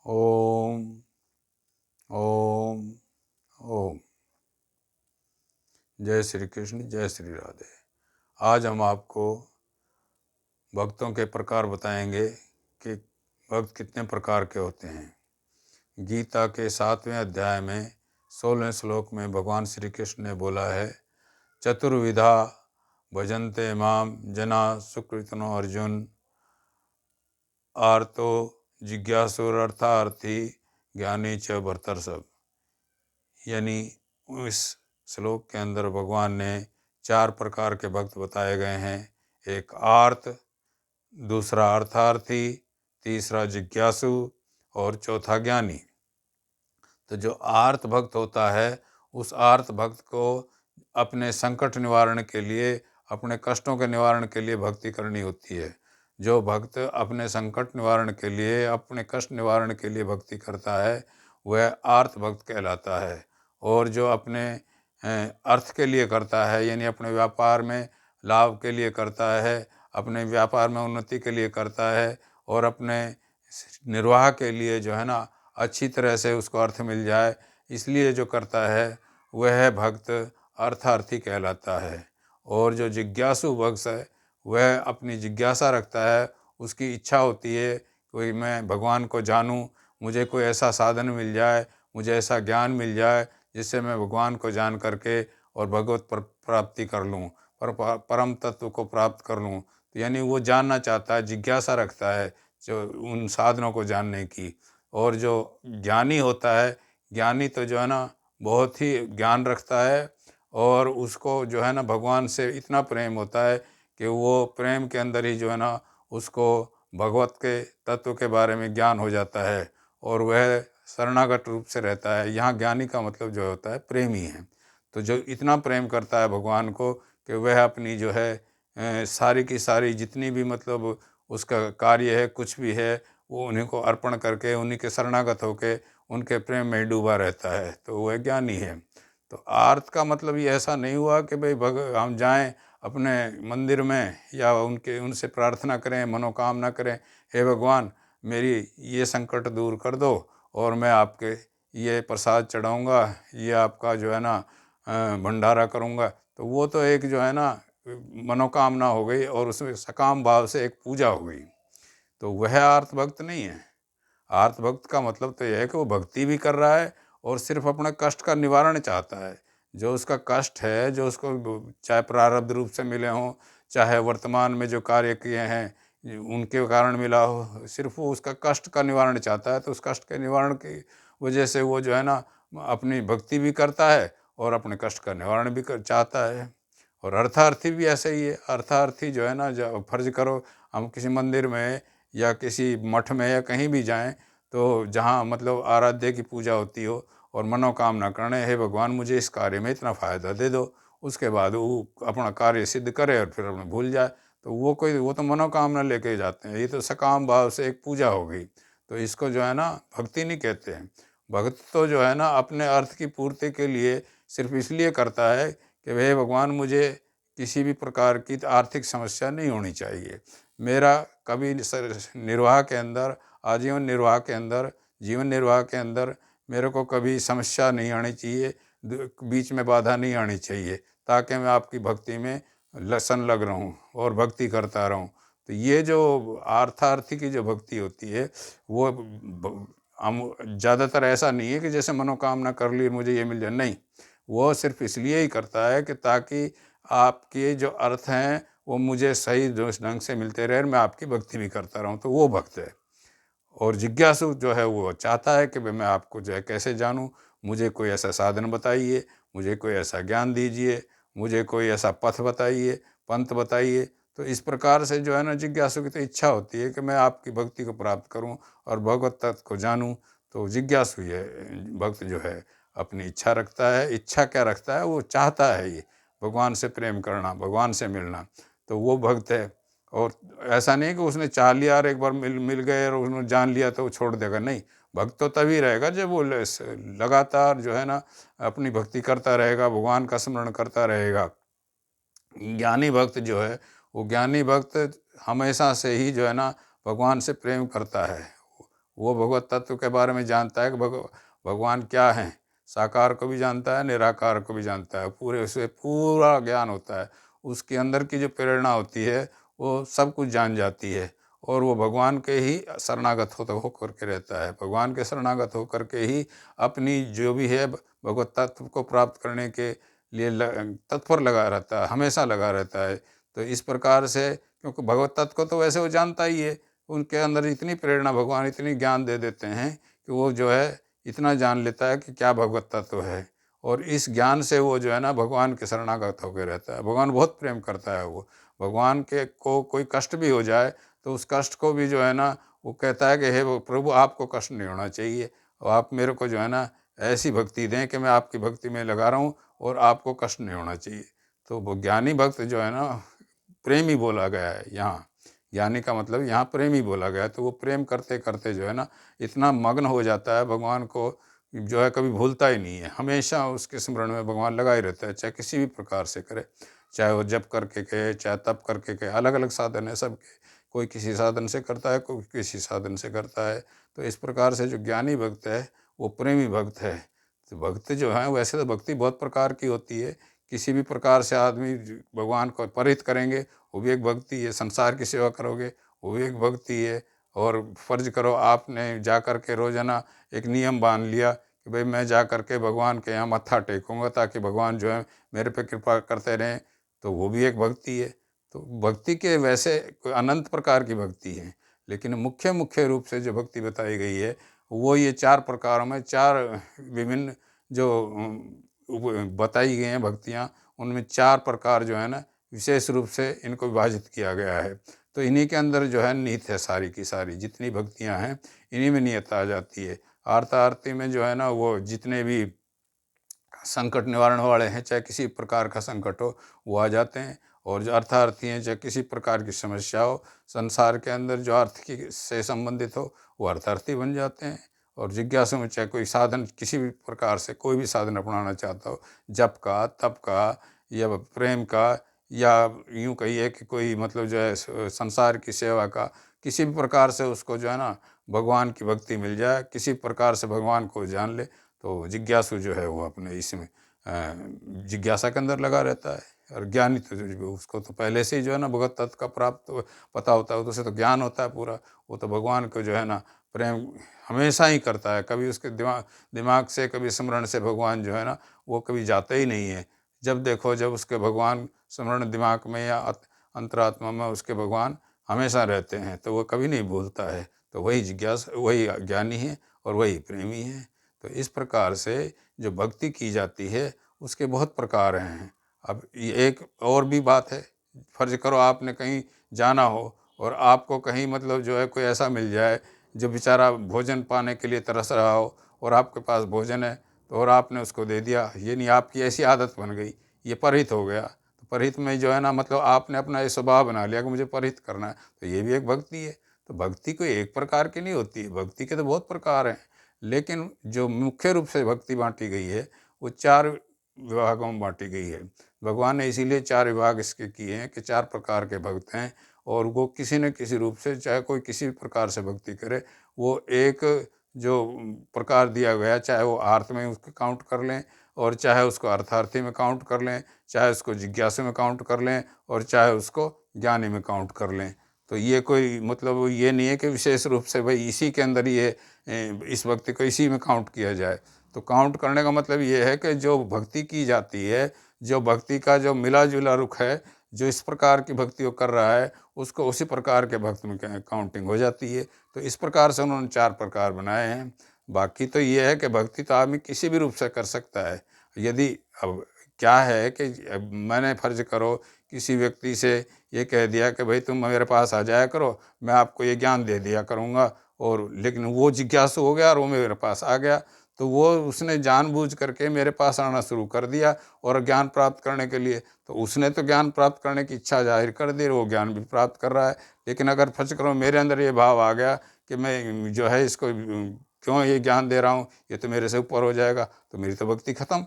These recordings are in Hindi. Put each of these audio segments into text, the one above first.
ओम ओम ओम। जय श्री कृष्ण, जय श्री राधे। आज हम आपको भक्तों के प्रकार बताएंगे कि भक्त कितने प्रकार के होते हैं। गीता के 7वें अध्याय में 16वें श्लोक में भगवान श्री कृष्ण ने बोला है, चतुर्विधा भजन्ते माम जना सुकृतनो अर्जुन, आर्तो जिज्ञासुरर्थार्थी ज्ञानी च भरतर्षभ। यानी इस श्लोक के अंदर भगवान ने 4 प्रकार के भक्त बताए गए हैं। एक आर्त, दूसरा अर्थार्थी, तीसरा जिज्ञासु और चौथा ज्ञानी। तो जो आर्त भक्त होता है, उस आर्त भक्त को अपने संकट निवारण के लिए, अपने कष्टों के निवारण के लिए भक्ति करनी होती है। जो भक्त अपने संकट निवारण के लिए, अपने कष्ट निवारण के लिए भक्ति करता है, वह आर्त भक्त कहलाता है। और जो अपने अर्थ के लिए करता है, यानी अपने व्यापार में लाभ के लिए करता है, अपने व्यापार में उन्नति के लिए करता है और अपने निर्वाह के लिए जो है ना, अच्छी तरह से उसको अर्थ मिल जाए, इसलिए जो करता है वह भक्त अर्थार्थी कहलाता है। और जो जिज्ञासु भक्त है, वह अपनी जिज्ञासा रखता है, उसकी इच्छा होती है कोई मैं भगवान को जानूं, मुझे कोई ऐसा साधन मिल जाए, मुझे ऐसा ज्ञान मिल जाए जिससे मैं भगवान को जान करके और भगवत प्राप्ति कर लूँ, परम तत्व को प्राप्त कर लूँ। तो यानी वो जानना चाहता है, जिज्ञासा रखता है जो उन साधनों को जानने की। और जो ज्ञानी होता है, ज्ञानी तो जो है ना बहुत ही ज्ञान रखता है और उसको जो है ना भगवान से इतना प्रेम होता है कि वो प्रेम के अंदर ही जो है ना उसको भगवत के तत्व के बारे में ज्ञान हो जाता है और वह शरणागत रूप से रहता है। यहाँ ज्ञानी का मतलब जो होता है प्रेमी है। तो जो इतना प्रेम करता है भगवान को कि वह अपनी जो है सारी की सारी जितनी भी मतलब उसका कार्य है, कुछ भी है, वो उन्हीं को अर्पण करके, उन्हीं के शरणागत होके उनके प्रेम में डूबा रहता है, तो वह ज्ञानी है। तो आर्त का मतलब ये ऐसा नहीं हुआ कि भाई हम जाएं अपने मंदिर में या उनसे प्रार्थना करें, मनोकामना करें, हे भगवान मेरी ये संकट दूर कर दो और मैं आपके ये प्रसाद चढ़ाऊँगा, ये आपका जो है ना भंडारा करूँगा। तो वो तो एक जो है ना मनोकामना हो गई और उसमें सकाम भाव से एक पूजा हो गई। तो वह आर्त भक्त नहीं है। आर्त भक्त का मतलब तो यह है कि वो भक्ति भी कर रहा है और सिर्फ अपने कष्ट का निवारण चाहता है। जो उसका कष्ट है, जो उसको चाहे प्रारब्ध रूप से मिले हों, चाहे वर्तमान में जो कार्य किए हैं उनके कारण मिला हो, सिर्फ वो उसका कष्ट का निवारण चाहता है। तो उस कष्ट के निवारण की वजह से वो जो है ना अपनी भक्ति भी करता है और अपने कष्ट का निवारण भी चाहता है। और अर्थार्थी भी ऐसे ही है। अर्थार्थी जो है ना, जो फर्ज करो हम किसी मंदिर में या किसी मठ में या कहीं भी जाएं, तो जहाँ मतलब आराध्य की पूजा होती हो और मनोकामना करने, हे भगवान मुझे इस कार्य में इतना फ़ायदा दे दो, उसके बाद वो अपना कार्य सिद्ध करे और फिर अपने भूल जाए, तो वो तो मनोकामना लेके जाते हैं। ये तो सकाम भाव से एक पूजा हो गई। तो इसको जो है ना भक्ति नहीं कहते हैं। भक्त तो जो है ना अपने अर्थ की पूर्ति के लिए सिर्फ इसलिए करता है कि हे भगवान मुझे किसी भी प्रकार की आर्थिक समस्या नहीं होनी चाहिए। मेरा कभी निर्वाह के अंदर, आजीवन निर्वाह के अंदर, जीवन निर्वाह के अंदर मेरे को कभी समस्या नहीं आनी चाहिए, बीच में बाधा नहीं आनी चाहिए, ताकि मैं आपकी भक्ति में संलग्न रहूं और भक्ति करता रहूं। तो ये जो अर्थार्थी की जो भक्ति होती है, वो हम ज़्यादातर ऐसा नहीं है कि जैसे मनोकामना कर ली मुझे ये मिल जाए, नहीं। वो सिर्फ इसलिए ही करता है कि ताकि आपके जो अर्थ हैं वो मुझे सही ढंग से मिलते रहे, मैं आपकी भक्ति भी करता रहूं, तो वो भक्त है। और जिज्ञासु जो है वो चाहता है कि भाई मैं आपको जो है कैसे जानूं, मुझे कोई ऐसा साधन बताइए, मुझे कोई ऐसा ज्ञान दीजिए, मुझे कोई ऐसा पथ बताइए, पंथ बताइए। तो इस प्रकार से जो है ना जिज्ञासु की तो इच्छा होती है कि मैं आपकी भक्ति को प्राप्त करूं और भगवत तत्व को जानूं। तो जिज्ञासु ये भक्त जो है अपनी इच्छा रखता है। इच्छा क्या रखता है, वो चाहता है ये भगवान से प्रेम करना, भगवान से मिलना, तो वो भक्त है। और ऐसा नहीं कि उसने चाह लिया और एक बार मिल मिल गए और उसने जान लिया तो वो छोड़ देगा, नहीं। भक्त तो तभी रहेगा जब वो लगातार जो है ना अपनी भक्ति करता रहेगा, भगवान का स्मरण करता रहेगा। ज्ञानी भक्त जो है, वो ज्ञानी भक्त हमेशा से ही जो है ना भगवान से प्रेम करता है। वो भगवत तत्व के बारे में जानता है कि भगवान क्या हैं, साकार को भी जानता है, निराकार को भी जानता है, पूरे उसे पूरा ज्ञान होता है। उसके अंदर की जो प्रेरणा होती है वो सब कुछ जान जाती है, और वो भगवान के ही शरणागत होकर के रहता है। भगवान के शरणागत होकर के ही अपनी जो भी है भगवत तत्व को प्राप्त करने के लिए तत्पर लगा रहता है, हमेशा लगा रहता है। तो इस प्रकार से, क्योंकि भगवत तत्व को तो वैसे वो जानता ही है, उनके अंदर इतनी प्रेरणा, भगवान इतनी ज्ञान दे देते हैं कि वो जो है इतना जान लेता है कि क्या भगवत तत्व है, और इस ज्ञान से वो जो है ना भगवान के शरणागत होकर रहता है। भगवान बहुत प्रेम करता है वो, भगवान के को कोई कष्ट भी हो जाए तो उस कष्ट को भी जो है ना वो कहता है कि हे वो प्रभु, आपको कष्ट नहीं होना चाहिए, और आप मेरे को जो है ना ऐसी भक्ति दें कि मैं आपकी भक्ति में लगा रहा हूँ और आपको कष्ट नहीं होना चाहिए। तो वो ज्ञानी भक्त जो है ना, प्रेमी बोला गया है यहाँ, ज्ञानी का मतलब यहाँ प्रेमी बोला गया है। तो वो प्रेम करते करते जो है ना इतना मग्न हो जाता है भगवान को, जो है कभी भूलता ही नहीं है, हमेशा उसके स्मरण में भगवान लगा ही रहता है, चाहे किसी भी प्रकार से करे, चाहे वो जप करके कहे, चाहे तप करके कहे, अलग अलग साधन है सबके, कोई किसी साधन से करता है, कोई किसी साधन से करता है। तो इस प्रकार से जो ज्ञानी भक्त है वो प्रेमी भक्त है। तो भक्त जो है, वैसे तो भक्ति बहुत प्रकार की होती है, किसी भी प्रकार से आदमी भगवान को परिहित करेंगे वो भी एक भक्ति है, संसार की सेवा करोगे वो भी एक भक्ति है। और फर्ज करो आपने जा कर के रोजाना एक नियम बांध लिया कि भाई मैं जा कर के भगवान के यहाँ मत्था टेकूंगा ताकि भगवान जो है मेरे पे कृपा करते रहें, तो वो भी एक भक्ति है। तो भक्ति के वैसे कोई अनंत प्रकार की भक्ति है, लेकिन मुख्य मुख्य रूप से जो भक्ति बताई गई है वो ये चार प्रकारों में, चार विभिन्न जो बताई गई हैं भक्तियाँ, उनमें चार प्रकार जो है ना विशेष रूप से इनको विभाजित किया गया है। तो इन्हीं के अंदर जो है निहित है, सारी की सारी जितनी भक्तियाँ हैं इन्हीं में नियत आ जाती है। आरता आरती में जो है ना वो जितने भी संकट निवारण वाले हैं, चाहे किसी प्रकार का संकट हो वो आ जाते हैं, और जो अर्थार्थी हैं चाहे किसी प्रकार की समस्या हो संसार के अंदर जो अर्थ की से संबंधित हो वो अर्थार्थी बन जाते हैं। और जिज्ञासु में चाहे कोई साधन किसी भी प्रकार से कोई भी साधन अपनाना चाहता हो, जप का, तप का, या प्रेम का, या यूँ कहिए कि कोई मतलब जो है संसार की सेवा का, किसी भी प्रकार से उसको जो है ना भगवान की भक्ति मिल जाए, किसी प्रकार से भगवान को जान ले, तो जिज्ञासु जो है वो अपने इसमें जिज्ञासा के अंदर लगा रहता है। और ज्ञानी तो उसको तो पहले से ही जो है ना भगवत तत्व का प्राप्त पता होता है, तो उसे तो ज्ञान होता है पूरा, वो तो भगवान को जो है ना प्रेम हमेशा ही करता है, कभी उसके दिमाग दिमाग से, कभी स्मरण से भगवान जो है ना वो कभी जाते ही नहीं है। जब देखो जब उसके भगवान स्मरण दिमाग में या अंतरात्मा में उसके भगवान हमेशा रहते हैं, तो वो कभी नहीं भूलता है। तो वही जिज्ञासा, वही ज्ञानी है और वही प्रेमी है। तो इस प्रकार से जो भक्ति की जाती है उसके बहुत प्रकार हैं। अब ये एक और भी बात है, फर्ज करो आपने कहीं जाना हो और आपको कहीं मतलब जो है कोई ऐसा मिल जाए जो बेचारा भोजन पाने के लिए तरस रहा हो, और आपके पास भोजन है तो और आपने उसको दे दिया, ये नहीं आपकी ऐसी आदत बन गई, ये परिहित हो गया। तो परिहित में जो है ना मतलब आपने अपना ये स्वभाव बना लिया कि मुझे परिहित करना है, तो ये भी एक भक्ति है। तो भक्ति कोई एक प्रकार की नहीं होती है, भक्ति के तो बहुत प्रकार हैं, लेकिन जो मुख्य रूप से भक्ति बांटी गई है वो चार विभागों में बांटी गई है। भगवान ने इसीलिए चार विभाग इसके किए हैं कि चार प्रकार के भक्त हैं, और वो किसी न किसी रूप से, चाहे कोई किसी भी प्रकार से भक्ति करे, वो एक जो प्रकार दिया गया, चाहे वो आर्त में उसको काउंट कर लें, और चाहे उसको अर्थार्थी में काउंट कर लें, चाहे उसको जिज्ञासु में काउंट कर लें, और चाहे उसको ज्ञानी में काउंट कर लें। तो ये कोई मतलब ये नहीं है कि विशेष रूप से भाई इसी के अंदर ये इस भक्ति को इसी में काउंट किया जाए। तो काउंट करने का मतलब ये है कि जो भक्ति की जाती है, जो भक्ति का जो मिला जुला रुख है, जो इस प्रकार की भक्ति वो कर रहा है उसको उसी प्रकार के भक्त में काउंटिंग हो जाती है। तो इस प्रकार से उन्होंने चार प्रकार बनाए हैं। बाकी तो ये है कि भक्ति तो आदमी किसी भी रूप से कर सकता है। यदि अब क्या है कि अब मैंने फर्ज करो किसी व्यक्ति से ये कह दिया कि भाई तुम मेरे पास आ जाया करो, मैं आपको ये ज्ञान दे दिया करूँगा, और लेकिन वो जिज्ञासु हो गया और वो मेरे पास आ गया, तो वो उसने जानबूझ करके मेरे पास आना शुरू कर दिया और ज्ञान प्राप्त करने के लिए। तो उसने तो ज्ञान प्राप्त करने की इच्छा जाहिर कर दी, वो ज्ञान भी प्राप्त कर रहा है। लेकिन अगर फर्ज करो मेरे अंदर ये भाव आ गया कि मैं जो है इसको क्यों ये ज्ञान दे रहा हूँ, ये तो मेरे से ऊपर हो जाएगा, तो मेरी तो भक्ति खत्म।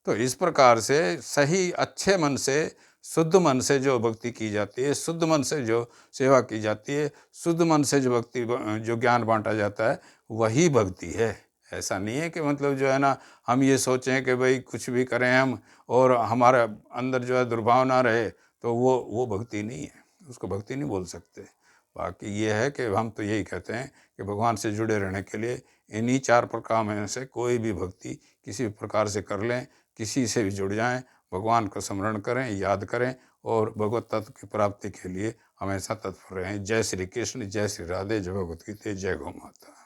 तो इस प्रकार से सही अच्छे मन से शुद्ध मन से जो भक्ति की जाती है, शुद्ध मन से जो सेवा की जाती है, शुद्ध मन से जो भक्ति जो ज्ञान बांटा जाता है, वही भक्ति है। ऐसा नहीं है कि मतलब जो है ना, हम ये सोचें कि भाई कुछ भी करें हम और हमारे अंदर जो है दुर्भावना रहे, तो वो भक्ति नहीं है, उसको भक्ति नहीं बोल सकते। बाकी ये है कि हम तो यही कहते हैं कि भगवान से जुड़े रहने के लिए इन्हीं 4 प्रकार में से कोई भी भक्ति किसी भी प्रकार से कर लें, किसी से भी जुड़ जाएं, भगवान को स्मरण करें, याद करें और भगवत तत्व की प्राप्ति के लिए हमेशा तत्पर रहें। जय श्री कृष्ण, जय श्री राधे, जय भगवत गीता, जय गौ माता।